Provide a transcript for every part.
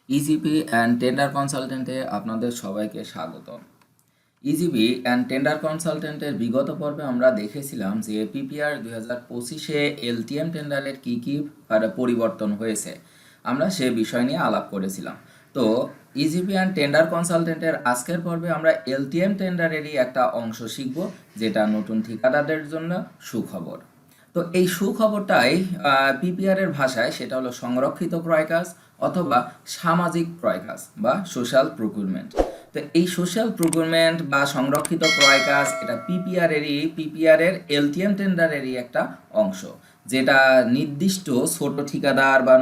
E-GP and tender কনসালটেন্টে আপনাদের সবাইকে স্বাগত। ইজিপি অ্যান্ড টেন্ডার কনসালটেন্টের বিগত পর্বে আমরা দেখেছিলাম যে পিপিআর 2025-এ এলটিএম টেন্ডারের কী কী পরিবর্তন হয়েছে, আমরা সে বিষয় নিয়ে আলাপ করেছিলাম। তো ইজিপি অ্যান্ড টেন্ডার কনসালটেন্টের আজকের পর্বে আমরা এলটিএম টেন্ডারেরই একটা অংশ শিখব, যেটা নতুন ঠিকাদারদের জন্য সুখবর। তো এই সুখবরটাই পিপিআর এর ভাষায় সেটা হলো সংরক্ষিত ক্রয় কাজ অথবা সামাজিক ক্রয় কাজ বা সোশ্যাল প্রকিউরমেন্ট। তো এই সোশ্যাল প্রকিউরমেন্ট বা সংরক্ষিত ক্রয় কাজ এটা পিপিআর এর এলটিএম টেন্ডারেরই একটা অংশ, যেটা নির্দিষ্ট ছোট ঠিকাদার বা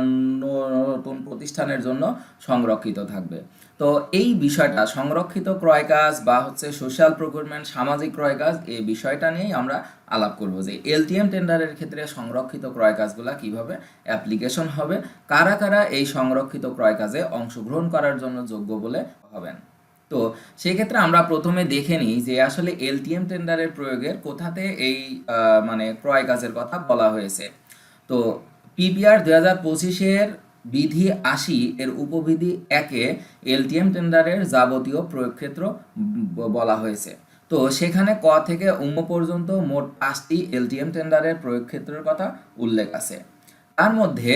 নতুন প্রতিষ্ঠানের জন্য সংরক্ষিত থাকবে। তো এই বিষয়টা সংরক্ষিত ক্রয় কাজ বা সোশ্যাল প্রকিউরমেন্ট সামাজিক ক্রয় কাজ, এই বিষয়টা নিয়েই আমরা আলাপ করব যে এলটিএম টেন্ডারের ক্ষেত্রে সংরক্ষিত ক্রয় কাজগুলো কিভাবে অ্যাপ্লিকেশন হবে, কারা কারা এই সংরক্ষিত ক্রয় কাজে অংশগ্রহণ করার জন্য যোগ্য বলে হবেন। তো সেই ক্ষেত্রে আমরা প্রথমে দেখে নিই যে আসলে এলটিএম টেন্ডারের প্রয়োগের কোথাতে এই ক্রয় কাজের কথা বলা হয়েছে। তো পিপিআর 2025-এর বিধি 80 এর উপবিধি 1-এ এলটিএম টেন্ডারের যাবতীয় প্রয়োগ ক্ষেত্র বলা হয়েছে। তো সেখানে ক থেকে উম পর্যন্ত মোট 5টি এলটিএম টেন্ডারের প্রয়োগ ক্ষেত্রের কথা উল্লেখ আছে। তার মধ্যে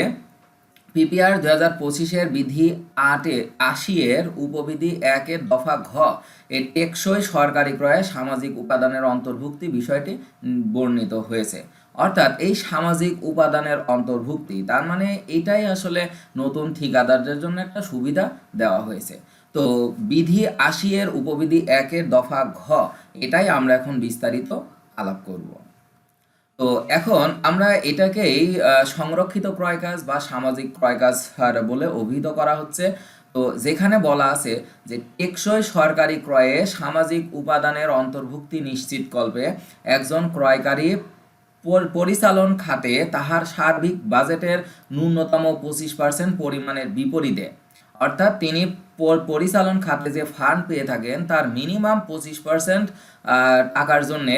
পিপিআর 2025-এর বিধি 80 এর উপবিধি 1-এর দফা ঘ এর টেকসই সরকারি ক্রয়ে সামাজিক উপাদানের অন্তর্ভুক্তি বিষয়টি বর্ণিত হয়েছে। অর্থাৎ এই সামাজিক উপাদানের অন্তর্ভুক্তি, তার মানে এটাই আসলে নতুন ঠিকাদারদের জন্য একটা সুবিধা দেওয়া হয়েছে। তো বিধি 80 এর উপবিধি 1-এর দফা ঘ, এটাই আমরা এখন বিস্তারিত আলাপ করব। তো এখন আমরা এটাকেই সংরক্ষিত ক্রয় কাজ বা সামাজিক ক্রয় কাজ বলে অভিহিত করা হচ্ছে। তো যেখানে বলা আছে যে টেকসই সরকারি ক্রয়ে সামাজিক উপাদানের অন্তর্ভুক্তি নিশ্চিতকল্পে একজন ক্রয়কারী পরিচালন খাতে তাহার সার্বিক বাজেটের ন্যূনতম 25% পরিমাণের বিপরীতে, অর্থাৎ তিনি পরিচালন খাতে যে ফান্ড পেয়ে থাকেন তার মিনিমাম 25% টাকার জন্যে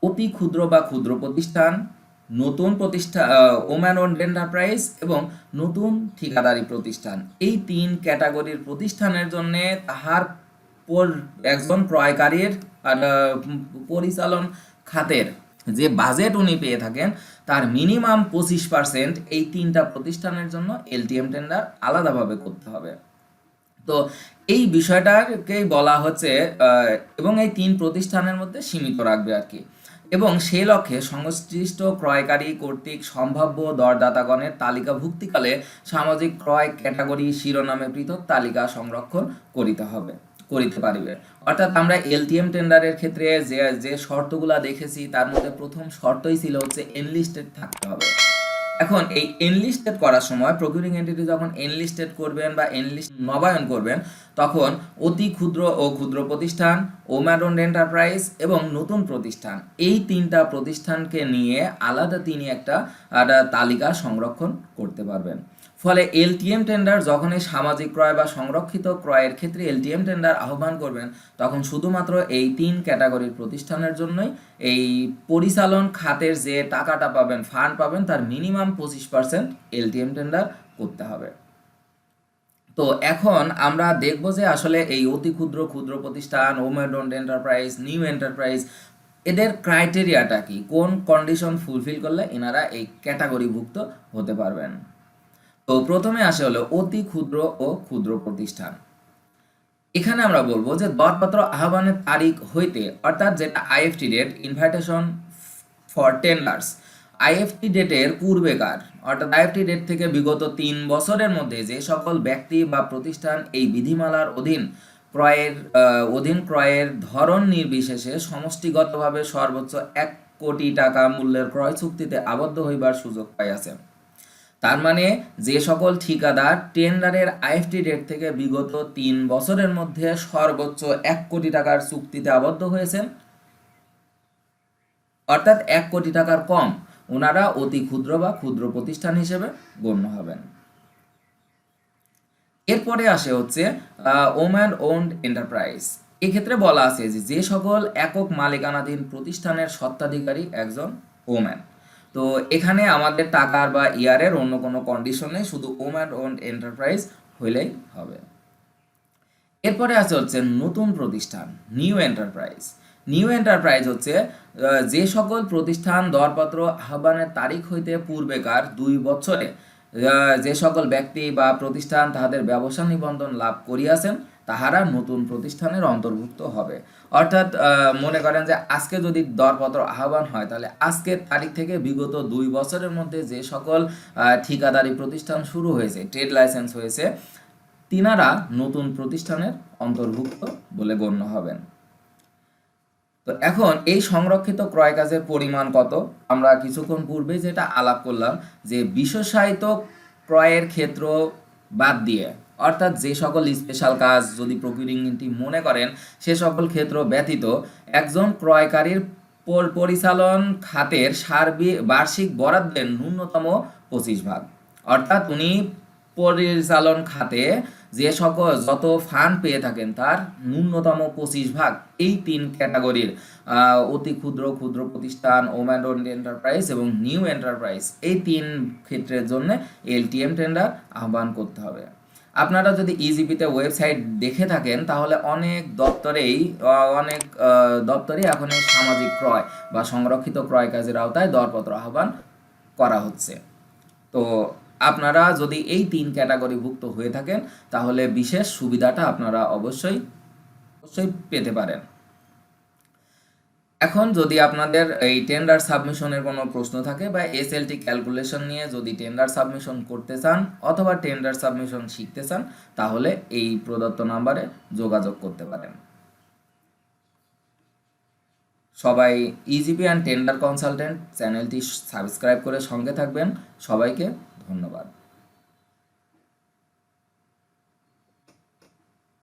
অতি ক্ষুদ্র বা ক্ষুদ্র প্রতিষ্ঠান, নতুন প্রতিষ্ঠান, ওম্যান ওন্ড এন্টারপ্রাইজ এবং নতুন ঠিকাদারি প্রতিষ্ঠান, এই 3 ক্যাটাগরির প্রতিষ্ঠানের জন্য তাহার একজন ক্রয়কারীর পরিচালন খাতের যে বাজেট উনি পেয়ে থাকেন তার মিনিমাম 25% এই 3টা প্রতিষ্ঠানের জন্য এলটিএম টেন্ডার আলাদাভাবে করতে হবে। তো এই বিষয়টাকেই বলা হচ্ছে এবং এই 3 প্রতিষ্ঠানের মধ্যে সীমিত রাখবে আর কি। এবং সেই লক্ষ্যে সংশ্লিষ্ট ক্রয়কারী কর্তৃক সম্ভাব্য দরদাতাগণের তালিকাভুক্তিকালে সামাজিক ক্রয় ক্যাটাগরি শিরোনামে পৃথক তালিকা সংরক্ষণ করিতে পারিবে। অর্থাৎ আমরা এলটিএম টেন্ডারের ক্ষেত্রে যে যে শর্তগুলা দেখেছি তার মধ্যে প্রথম শর্তই ছিল এনলিস্টেড থাকতে হবে। এখন এই এনলিস্টেড করার সময় প্রকিউরিং এন্টিটি যখন এনলিস্টেড করবেন বা এনলিস্ট নবায়ন করবেন, তখন অতি ক্ষুদ্র ও ক্ষুদ্র প্রতিষ্ঠান, ওম্যান ওন্ড এন্টারপ্রাইজ এবং নতুন প্রতিষ্ঠান, এই 3টা প্রতিষ্ঠানকে নিয়ে আলাদা তিনি একটা তালিকা সংরক্ষণ করতে পারবেন। ফলে এলটিএম টেন্ডার যখন এই সামাজিক ক্রয় বা সংরক্ষিত ক্রয়ের ক্ষেত্রে এলটিএম টেন্ডার আহ্বান করবেন, তখন শুধুমাত্র এই 3 ক্যাটাগরির প্রতিষ্ঠানের জন্যই এই পরিচালন খাতের যে টাকাটা পাবেন, ফান্ড পাবেন, তার মিনিমাম 25% এলটিএম টেন্ডার করতে হবে। তো এখন আমরা দেখব যে আসলে এই অতি ক্ষুদ্র ক্ষুদ্র প্রতিষ্ঠান, woman owned enterprise, new enterprise, এদের ক্রাইটেরিয়াটা কি, কোন কন্ডিশন ফুলফিল করলে এনারা এই ক্যাটাগরিভুক্ত হতে পারবেন। তো প্রথমে আসে হলো অতি ক্ষুদ্র ও ক্ষুদ্র প্রতিষ্ঠান। এখানে আমরা বলবো যে দরপত্র আহ্বানের তারিখ হইতে, অর্থাৎ যেটা IFT date, invitation for tenders, IFT ডেটের পূর্বেকার, অর্থাৎ আইএফটি ডেট থেকে বিগত 3 বছরের মধ্যে যে সকল ব্যক্তি বা প্রতিষ্ঠান এই বিধিমালার অধীন ক্রয়ের ধরন নির্বিশেষে সমষ্টিগতভাবে সর্বোচ্চ 1 কোটি টাকা মূল্যের ক্রয় চুক্তিতে আবদ্ধ হইবার সুযোগ পাইয়াছে। তার মানে যে সকল ঠিকাদার টেন্ডারের আইএফটি ডেট থেকে বিগত 3 বছরের মধ্যে সর্বোচ্চ 1 কোটি টাকার চুক্তিতে আবদ্ধ হয়েছেন, অর্থাৎ 1 কোটি টাকার কম, ওনারা অতি ক্ষুদ্র বা ক্ষুদ্র প্রতিষ্ঠান হিসেবে গণ্য হবেন। এরপরে আসে ওম্যান ওন্ড এন্টারপ্রাইজ। এক্ষেত্রে বলা আছে যে সকল একক মালিকানাধীন প্রতিষ্ঠানের স্বত্বাধিকারী একজন ওম্যান। তো এখানে আমাদের টাকার বা ইয়ারের অন্য কোনো কন্ডিশন নেই, শুধু ওম্যান ওন্ড এন্টারপ্রাইজ হইলেই হবে। এরপরে আছে হচ্ছে নতুন প্রতিষ্ঠান, নিউ এন্টারপ্রাইজ। নিউ এন্টারপ্রাইজ হচ্ছে যে সকল প্রতিষ্ঠান দরপত্র আহ্বানের তারিখ হইতে পূর্বেকার 2 বছরে যে সকল ব্যক্তি বা প্রতিষ্ঠান তাহাদের ব্যবসা নিবন্ধন লাভ করিয়াছেন তাহারা নতুন প্রতিষ্ঠানের অন্তর্ভুক্ত হবে। অর্থাৎ মনে করেন যে আজকে যদি দরপত্র আহ্বান হয় তাহলে আজকের তারিখ থেকে বিগত 2 বছরের মধ্যে যে সকল ঠিকাদারি প্রতিষ্ঠান শুরু হয়েছে, ট্রেড লাইসেন্স হয়েছে, তিনারা নতুন প্রতিষ্ঠানের অন্তর্ভুক্ত বলে গণ্য হবেন। তো এখন এই সংরক্ষিত ক্রয় কাজের পরিমাণ কত? আমরা কিছুক্ষণ পূর্বে যেটা আলাপ করলাম যে বিশেষায়িত ক্রয়ের ক্ষেত্র বাদ দিয়ে, অর্থাৎ যে সকল স্পেশাল কাজ যদি প্রকিউরিং এজেন্ট মনে করেন সে সকল ক্ষেত্র ব্যতীত একজন ক্রয়কারীর পরিচালন খাতের বার্ষিক বরাদ্দের ন্যূনতম 25 ভাগ। অর্থাৎ উনি পরিচালন খাতে যে সকল যত ফান্ড পেয়ে থাকেন তার ন্যূনতম 25 ভাগ এই 3 ক্যাটাগরির অতি ক্ষুদ্র ক্ষুদ্র প্রতিষ্ঠান, ওম্যান ওন্ড এন্টারপ্রাইজ এবং নিউ এন্টারপ্রাইজ, এই 3 ক্ষেত্রের জন্য এলটিএম টেন্ডার আহ্বান করতে হবে। আপনারা যদি ইজিপিতে ওয়েবসাইট দেখে থাকেন তাহলে অনেক দপ্তরেই এখন এই সামাজিক ক্রয় বা সংরক্ষিত ক্রয় কাজের আওতায় দরপত্র আহ্বান করা হচ্ছে। তো আপনারা যদি এই 3 ক্যাটাগরিভুক্ত হয়ে থাকেন তাহলে বিশেষ সুবিধাটা আপনারা অবশ্যই পেতে পারেন। এখন যদি আপনাদের এই টেন্ডার সাবমিশনের কোনো প্রশ্ন থাকে বা এসএলটি ক্যালকুলেশন নিয়ে যদি টেন্ডার সাবমিশন করতে চান অথবা টেন্ডার সাবমিশন শিখতে চান তাহলে এই প্রদত্ত নাম্বারে যোগাযোগ করতে পারেন। সবাই ইজিপি অ্যান্ড টেন্ডার কনসালটেন্ট চ্যানেলটি সাবস্ক্রাইব করে সঙ্গে থাকবেন। সবাইকে ধন্যবাদ।